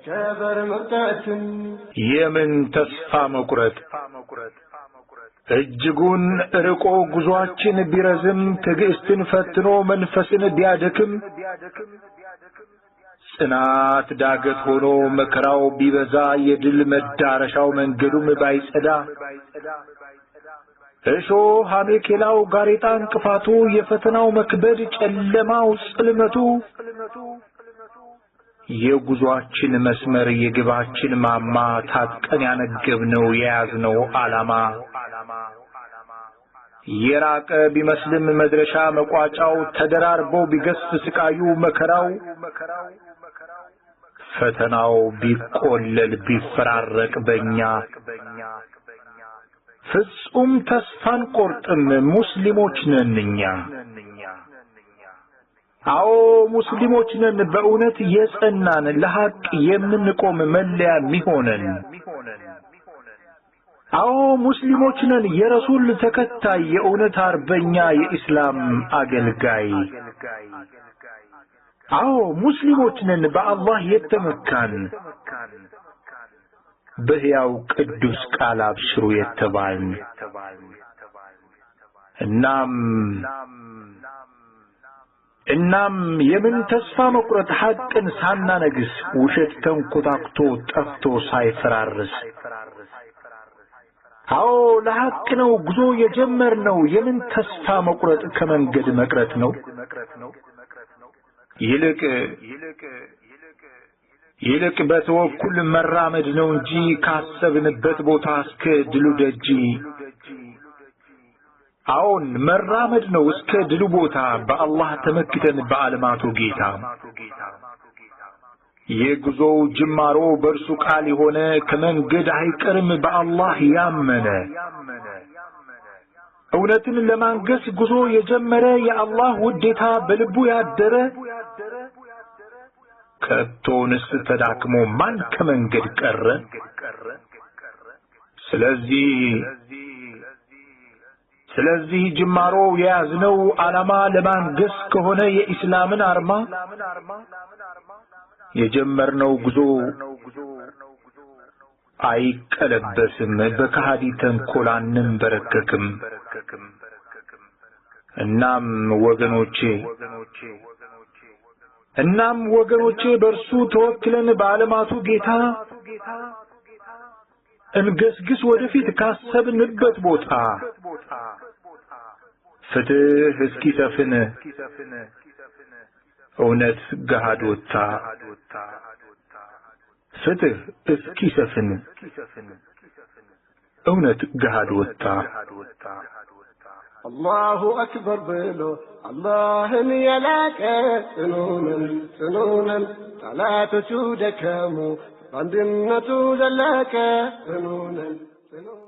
كبر مقتاتن የምን ተስፋ መቁረጥ እጅጉን ርቆ ጉዟችን ቢረዝም ትዕግስትን ፈትኖ መንፈስን ቢያደክም ጽናት ዳገት ሆኖ መከራው ቢበዛ የድል መዳረሻው መንገዱም ባይጸዳ እሾህ አሜኬላው ጋሬጣ እንቅፋቱ የፈተናው መክበድ ጨለማው ጽልመቱ የጉዟችን መስመር የግባችን ማማ ታጥቀን ያነገብነው የያዝነው ዓላማ የራቀ ቢመስልም መድረሻ መቋጫው ተደራርቦ ቢገስፍ ስቃዩ መከራው ፈተናው ቢቆለል ቢፈራረቅ በእኛ ፍጹም ተስፋን ቆርጥም ሙስሊሞች ነን እኛ አዎ ሙስሊሞች ነን በእውነት የጸናን ለሐቅ የምንቆም መለያ ሚሆነን አዎ ሙስሊሞች ነን የረሱል ተከታይ የእውነት አርበኛ የኢስላም አገልጋይ አዎ ሙስሊሞች ነን በአላህ የተመካን በሕያው ቅዱስ ቃል አብሽሩ የተባልን እናም የምን ተስፋ መቁረጥ ሐቅን ሳናነግስ ውሸት ተንኮታክቶ ጠፍቶ ሳይፈራርስ አዎ ለሐቅ ነው ጉዞ የጀመርነው የምን ተስፋ መቁረጥ ከመንገድ መቅረት ነው ይልቅ በተወኩል መራመድ ነው እንጂ ካሰብንበት ቦታ እስከ ድሉ ደጅ አዎን መራመድ ነው እስከ ድሉ ቦታ በአላህ ተመክተን በዓለማቱ ጌታ የጉዞው ጅማሮ በርሱ ቃል የሆነ ከመንገድ አይቀርም በአላህ ያመነ እውነትን ለማንገስ ጉዞ የጀመረ የአላህ ውዴታ በልቡ ያደረ ከቶንስ ተዳክሞ ማን ከመንገድ ቀረ ስለዚህ ጅማሮ የያዝነው ዓላማ ለማንገስ ከሆነ የኢስላምን አርማ የጀመርነው ጉዞ አይቀለበስም በከሃዲ ተንኮል አንበረከክም እናም ወገኖቼ በርሱ ተወክለን በዓለማቱ ጌታ እንገስግስ ወደፊት ካሰብንበት ቦታ ፍትህ እስኪሰፍን እውነት ገሃድ ወጣ ፍትህ እስኪሰፍን እውነት ገሃድ ወጣ الله أكبر بلو الله يلاك سنونا لا تشودك مو عندنا تودلك سنونا